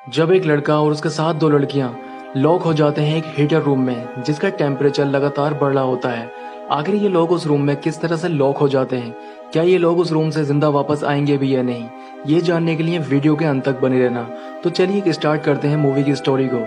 जब एक लड़का और उसके साथ दो लड़कियां लॉक हो जाते हैं एक हीटर रूम में जिसका टेम्परेचर लगातार बढ़ रहा होता है। आखिर ये लोग उस रूम में किस तरह से लॉक हो जाते हैं, क्या ये लोग उस रूम से जिंदा वापस आएंगे भी या नहीं, ये जानने के लिए वीडियो के अंत तक बने रहना। तो चलिए स्टार्ट करते हैं मूवी की स्टोरी को।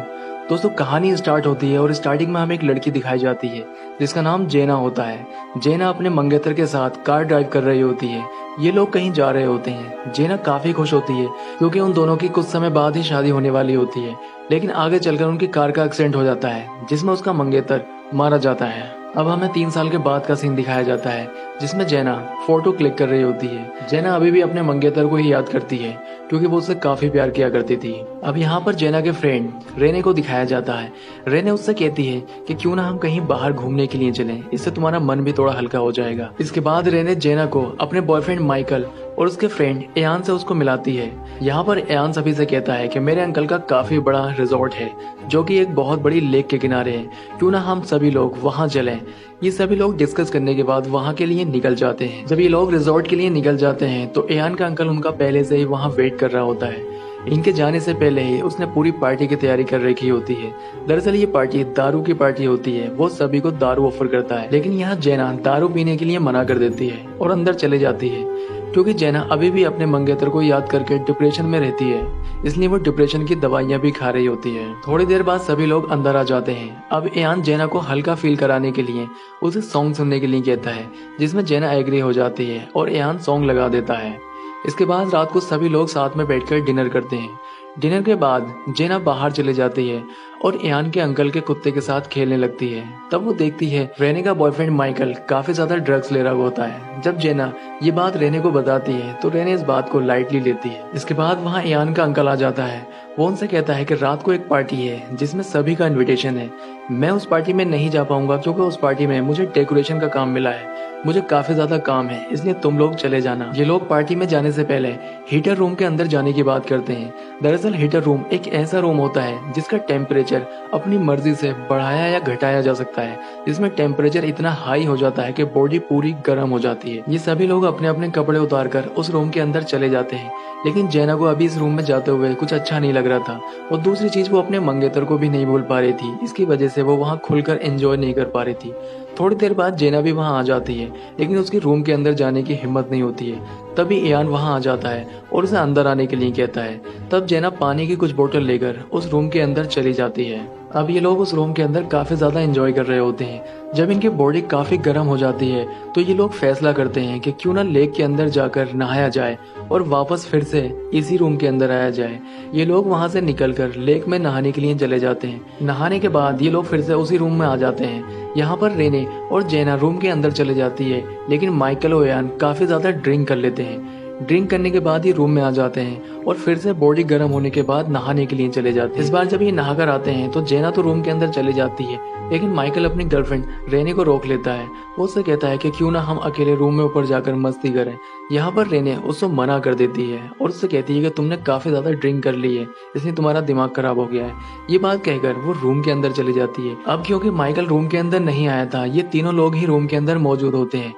दोस्तों, कहानी स्टार्ट होती है और स्टार्टिंग में हमें एक लड़की दिखाई जाती है जिसका नाम जेना होता है। जेना अपने मंगेतर के साथ कार ड्राइव कर रही होती है। ये लोग कहीं जा रहे होते हैं। जेना काफी खुश होती है क्योंकि उन दोनों की कुछ समय बाद ही शादी होने वाली होती है, लेकिन आगे चलकर उनकी कार का एक्सीडेंट हो जाता है जिसमें उसका मंगेतर मारा जाता है। अब हमें 3 साल के बाद का सीन दिखाया जाता है जिसमें जेना फोटो क्लिक कर रही होती है। जेना अभी भी अपने मंगेतर को ही याद करती है क्योंकि वो उससे काफी प्यार किया करती थी। अब यहाँ पर जेना के फ्रेंड रेने को दिखाया जाता है। रेने उससे कहती है कि क्यों ना हम कहीं बाहर घूमने के लिए चलें, इससे तुम्हारा मन भी थोड़ा हल्का हो जाएगा। इसके बाद रेने जेना को अपने बॉयफ्रेंड माइकल और उसके फ्रेंड एयान से उसको मिलाती है। यहाँ पर एयान सभी से कहता है कि मेरे अंकल का काफी बड़ा रिजॉर्ट है जो कि एक बहुत बड़ी लेक के किनारे है, क्यों ना हम सभी लोग वहाँ चलें। ये सभी लोग डिस्कस करने के बाद वहाँ के लिए निकल जाते हैं। जब ये लोग रिजॉर्ट के लिए निकल जाते हैं तो एयान का अंकल उनका पहले से ही वहाँ वेट कर रहा होता है। इनके जाने से पहले ही उसने पूरी पार्टी की तैयारी कर रखी होती है। दरअसल ये पार्टी दारू की पार्टी होती है। वो सभी को दारू ऑफर करता है, लेकिन यहाँ जेना दारू पीने के लिए मना कर देती है और अंदर चले जाती है क्योंकि जेना अभी भी अपने मंगेतर को याद करके डिप्रेशन में रहती है, इसलिए वो डिप्रेशन की दवाइयां भी खा रही होती है। थोड़ी देर बाद सभी लोग अंदर आ जाते हैं। अब एयान जेना को हल्का फील कराने के लिए उसे सॉन्ग सुनने के लिए कहता है जिसमें जेना एग्री हो जाती है और एयान सॉन्ग लगा देता है। इसके बाद रात को सभी लोग साथ में बैठकर डिनर करते हैं। डिनर के बाद जेना बाहर चले जाती है और एयान के अंकल के कुत्ते के साथ खेलने लगती है। तब वो देखती है रेने का बॉयफ्रेंड माइकल काफी ज्यादा ड्रग्स ले रहा होता है। जब जेना ये बात रेने को बताती है तो रेने इस बात को लाइटली लेती है। इसके बाद वहाँ एयान का अंकल आ जाता है। वो उनसे कहता है कि रात को एक पार्टी है जिसमें सभी का इन्विटेशन है। मैं उस पार्टी में नहीं जा पाऊंगा क्योंकि उस पार्टी में मुझे डेकोरेशन का काम मिला है, मुझे काफी ज्यादा काम है, इसलिए तुम लोग चले जाना। ये लोग पार्टी में जाने से पहले हीटर रूम के अंदर जाने की बात करते हैं। दरअसल हीटर रूम एक ऐसा रूम होता है जिसका टेम्परेचर अपनी मर्जी से बढ़ाया या घटाया जा सकता है, जिसमें टेम्परेचर इतना हाई हो जाता है कि बॉडी पूरी गर्म हो जाती है। ये सभी लोग अपने अपने कपड़े उतारकर उस रूम के अंदर चले जाते हैं, लेकिन जेना को अभी इस रूम में जाते हुए कुछ अच्छा नहीं लग रहा था और दूसरी चीज वो अपने मंगेतर को भी नहीं भूल पा रही थी। इसकी वजह से वो वहाँ खुलकर एंजॉय नहीं कर पा रही थी। थोड़ी देर बाद जेना भी वहाँ आ जाती है, लेकिन उसकी रूम के अंदर जाने की हिम्मत नहीं होती है। तभी एयान वहाँ आ जाता है और उसे अंदर आने के लिए कहता है। तब जेना पानी की कुछ बोतल लेकर उस रूम के अंदर चली जाती है। अब ये लोग उस रूम के अंदर काफी ज्यादा एंजॉय कर रहे होते हैं। जब इनकी बॉडी काफी गर्म हो जाती है तो ये लोग फैसला करते हैं कि क्यों ना लेक के अंदर जाकर नहाया जाए और वापस फिर से इसी रूम के अंदर आया जाए। ये लोग वहां से निकलकर लेक में नहाने के लिए चले जाते हैं। नहाने के बाद ये लोग फिर से उसी रूम में आ जाते हैं। यहाँ पर रेने और जेना रूम के अंदर चले जाती है, लेकिन माइकल और एयान काफी ज्यादा ड्रिंक कर लेते हैं। ड्रिंक करने के बाद ही रूम में आ जाते हैं और फिर से बॉडी गर्म होने के बाद नहाने के लिए चले जाते हैं। इस बार जब ये नहाकर आते हैं तो जेना तो रूम के अंदर चली जाती है, लेकिन माइकल अपनी गर्लफ्रेंड रेने को रोक लेता है। वो उससे कहता है कि क्यों ना हम अकेले रूम में ऊपर जाकर मस्ती करें। यहाँ पर रेने उसको मना कर देती है और उससे कहती है कि तुमने काफी ज्यादा ड्रिंक कर ली है, इसलिए तुम्हारा दिमाग खराब हो गया है। ये बात कहकर वो रूम के अंदर चली जाती है। अब क्योंकि माइकल रूम के अंदर नहीं आया था, ये तीनों लोग ही रूम के अंदर मौजूद होते हैं।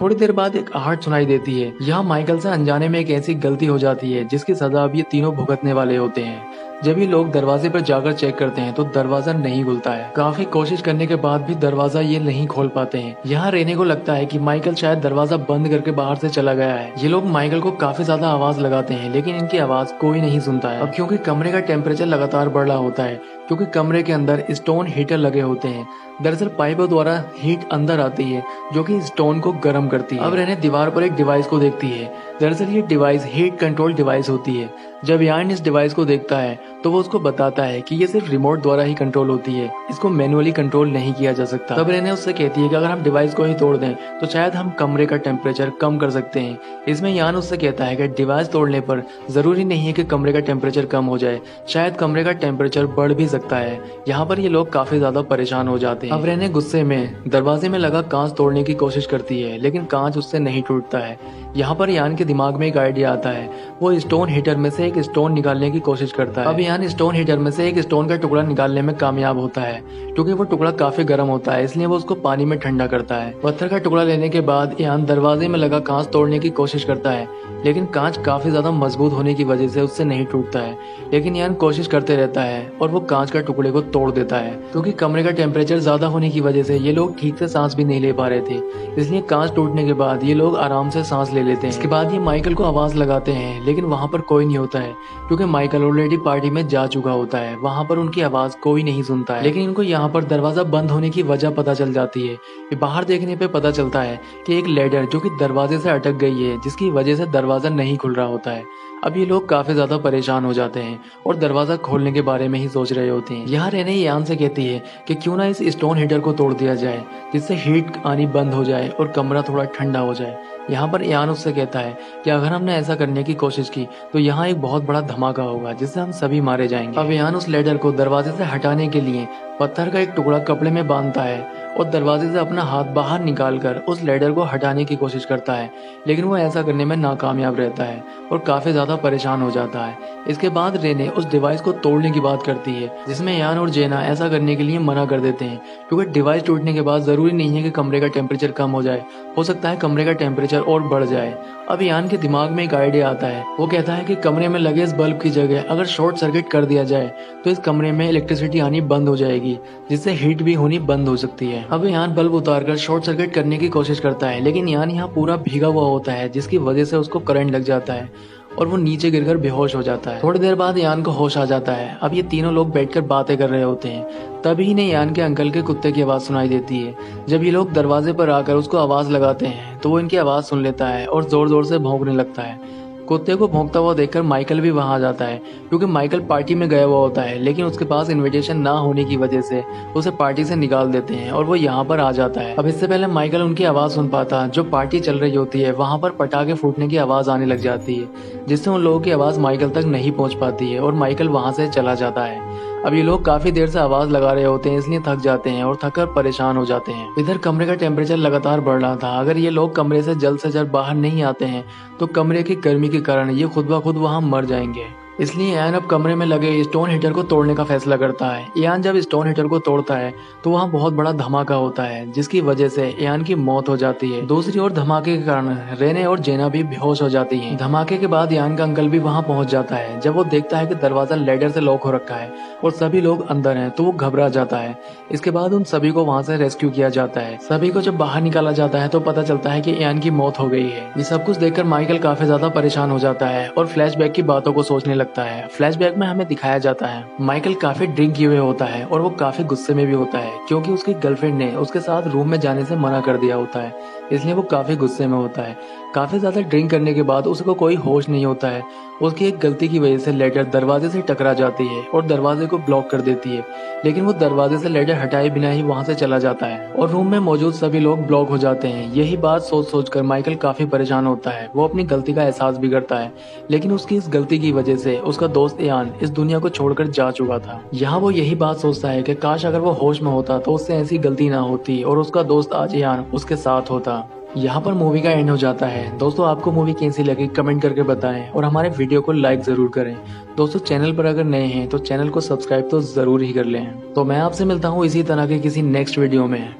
थोड़ी देर बाद एक आहट सुनाई देती है। यहाँ माइकल से अनजाने में एक ऐसी गलती हो जाती है जिसकी सजा अब ये तीनों भुगतने वाले होते हैं। जब ये लोग दरवाजे पर जाकर चेक करते हैं तो दरवाजा नहीं खुलता है। काफी कोशिश करने के बाद भी दरवाजा ये नहीं खोल पाते हैं। यहाँ रेने को लगता है कि माइकल शायद दरवाजा बंद करके बाहर से चला गया है। ये लोग माइकल को काफी ज्यादा आवाज लगाते हैं, लेकिन इनकी आवाज कोई नहीं सुनता है। अब क्योंकि कमरे का टेम्परेचर लगातार बढ़ रहा होता है, क्योंकि कमरे के अंदर स्टोन हीटर लगे होते हैं। दरअसल पाइपों द्वारा हीट अंदर आती है जो कि स्टोन को गर्म करती है। अब रेने दीवार पर एक डिवाइस को देखती है। दरअसल ये डिवाइस हीट कंट्रोल डिवाइस होती है। जब यान इस डिवाइस को देखता है तो वो उसको बताता है कि ये सिर्फ रिमोट द्वारा ही कंट्रोल होती है, इसको मैनुअली कंट्रोल नहीं किया जा सकता। तब रेने उससे कहती है कि अगर हम डिवाइस को ही तोड़ दें तो शायद हम कमरे का टेम्परेचर कम कर सकते हैं। इसमें यान उससे कहता है कि डिवाइस तोड़ने पर जरूरी नहीं है कि कमरे का टेम्परेचर कम हो जाए, शायद कमरे का टेम्परेचर बढ़ भी सकता है। यहाँ पर ये लोग काफी ज्यादा परेशान हो जाते हैं। अब रेने गुस्से में दरवाजे में लगा कांच तोड़ने की कोशिश करती है, लेकिन कांच उससे नहीं टूटता है। यहाँ पर यान की दिमाग में एक आइडिया आता है। वो स्टोन हीटर में से एक स्टोन निकालने की कोशिश करता है। अब यान स्टोन हीटर में से एक स्टोन का टुकड़ा निकालने में कामयाब होता है। क्योंकि वो टुकड़ा काफी गर्म होता है, इसलिए वो उसको पानी में ठंडा करता है। पत्थर का टुकड़ा लेने के बाद यान दरवाजे में लगा कांच तोड़ने की कोशिश करता है, लेकिन कांच काफी ज्यादा मजबूत होने की वजह से उससे नहीं टूटता है। लेकिन यान कोशिश करते रहता है और वो कांच का टुकड़े को तोड़ देता है। क्योंकि कमरे का टेम्परेचर ज्यादा होने की वजह से ये लोग ठीक से सांस भी नहीं ले पा रहे थे, इसलिए कांच टूटने के बाद ये लोग आराम से सांस ले लेते हैं। इसके बाद ये माइकल को आवाज लगाते हैं, लेकिन वहाँ पर कोई नहीं होता है, क्योंकि माइकल ऑलरेडी पार्टी में जा चुका होता है। वहाँ पर उनकी आवाज कोई नहीं सुनता है। लेकिन इनको यहाँ पर दरवाजा बंद होने की वजह पता चल जाती है। बाहर देखने पे पता चलता है कि एक लेडर जो कि दरवाजे से अटक गई है, जिसकी वजह से दरवाजा नहीं खुल रहा होता है। अब ये लोग काफी ज्यादा परेशान हो जाते हैं और दरवाजा खोलने के बारे में ही सोच रहे होते हैं। यहाँ रेने यान से कहती है कि क्यों ना इस स्टोन हीटर को तोड़ दिया जाए, जिससे हीट आनी बंद हो जाए और कमरा थोड़ा ठंडा हो जाए। यहाँ पर यान उससे कहता है कि अगर हमने ऐसा करने की कोशिश की तो यहाँ एक बहुत बड़ा धमाका होगा, जिससे हम सभी मारे जाएंगे। अब यान उस लेडर को दरवाजे से हटाने के लिए पत्थर का एक टुकड़ा कपड़े में बांधता है और दरवाजे से अपना हाथ बाहर निकालकर उस लेडर को हटाने की कोशिश करता है, लेकिन वो ऐसा करने में नाकामयाब रहता है और काफी ज्यादा परेशान हो जाता है। इसके बाद रेने उस डिवाइस को तोड़ने की बात करती है, जिसमें यान और जेना ऐसा करने के लिए मना कर देते हैं, क्योंकि डिवाइस टूटने के बाद जरूरी नहीं है कि कमरे का टेम्परेचर कम हो जाए, हो सकता है कमरे का टेम्परेचर और बढ़ जाए। अब यान के दिमाग में एक आइडिया आता है। वो कहता है कि कमरे में लगे इस बल्ब की जगह अगर शॉर्ट सर्किट कर दिया जाए तो इस कमरे में इलेक्ट्रिसिटी आनी बंद हो जाएगी, जिससे हीट भी होनी बंद हो सकती है। अब यान बल्ब उतारकर शॉर्ट सर्किट करने की कोशिश करता है, लेकिन यान यहाँ पूरा भीगा हुआ होता है, जिसकी वजह से उसको करंट लग जाता है और वो नीचे गिरकर बेहोश हो जाता है। थोड़ी देर बाद यान को होश आ जाता है। अब ये तीनों लोग बैठकर बातें कर रहे होते हैं। तभी इन्हें यान के अंकल के कुत्ते की आवाज सुनाई देती है। जब ये लोग दरवाजे पर आकर उसको आवाज लगाते हैं तो वो इनकी आवाज सुन लेता है और जोर जोर से भौंकने लगता है। कुत्ते को भौंकता हुआ देखकर माइकल भी वहां आ जाता है, क्योंकि माइकल पार्टी में गया हुआ होता है, लेकिन उसके पास इनविटेशन ना होने की वजह से उसे पार्टी से निकाल देते हैं और वो यहाँ पर आ जाता है। अब इससे पहले माइकल उनकी आवाज सुन पाता, जो पार्टी चल रही होती है वहां पर पटाखे फूटने की आवाज आने लग जाती है, जिससे उन लोगों की आवाज माइकल तक नहीं पहुंच पाती है और माइकल वहां से चला जाता है। अब ये लोग काफी देर से आवाज लगा रहे होते हैं, इसलिए थक जाते हैं और थककर परेशान हो जाते हैं। इधर कमरे का टेम्परेचर लगातार बढ़ रहा था। अगर ये लोग कमरे से जल्द बाहर नहीं आते हैं तो कमरे की गर्मी के कारण ये खुद ब खुद वहां मर जाएंगे। इसलिए यान अब कमरे में लगे स्टोन हीटर को तोड़ने का फैसला करता है। यान जब स्टोन हीटर को तोड़ता है तो वहाँ बहुत बड़ा धमाका होता है, जिसकी वजह से यान की मौत हो जाती है। दूसरी ओर धमाके के कारण रेने और जेना भी बेहोश हो जाती हैं। धमाके के बाद यान का अंकल भी वहाँ पहुंच जाता है। जब वो देखता है कि दरवाजा लेडर से लॉक हो रखा है और सभी लोग अंदर हैं, तो वो घबरा जाता है। इसके बाद उन सभी को वहाँ से रेस्क्यू किया जाता है। सभी को जब बाहर निकाला जाता है तो पता चलता है कि यान की मौत हो गई है। ये सब कुछ देखकर माइकल काफी ज्यादा परेशान हो जाता है और फ्लैशबैक की बातों को सोचने लगता है। फ्लैशबैक में हमें दिखाया जाता है माइकल काफी ड्रिंक किए हुए होता है और वो काफी गुस्से में भी होता है, क्योंकि उसकी गर्लफ्रेंड ने उसके साथ रूम में जाने से मना कर दिया होता है, इसलिए वो काफी गुस्से में होता है। काफी ज्यादा ड्रिंक करने के बाद उसको कोई होश नहीं होता है। उसकी एक गलती की वजह से लेडर दरवाजे से टकरा जाती है और दरवाजे को ब्लॉक कर देती है, लेकिन वो दरवाजे से लेडर हटाए बिना ही वहां से चला जाता है और रूम में मौजूद सभी लोग ब्लॉक हो जाते हैं। यही बात सोच सोच कर माइकल काफी परेशान होता है। वो अपनी गलती का एहसास भी करता है, लेकिन उसकी इस गलती की वजह से उसका दोस्त यान इस दुनिया को छोड़कर जा चुका था। यहाँ वो यही बात सोचता है कि काश अगर वो होश में होता तो उससे ऐसी गलती ना होती और उसका दोस्त आज यान उसके साथ होता। यहाँ पर मूवी का एंड हो जाता है। दोस्तों, आपको मूवी कैसी लगी कमेंट करके बताएं और हमारे वीडियो को लाइक जरूर करें। दोस्तों, चैनल पर अगर नए हैं तो चैनल को सब्सक्राइब तो जरूर ही कर लें। तो मैं आपसे मिलता हूँ इसी तरह के किसी नेक्स्ट वीडियो में।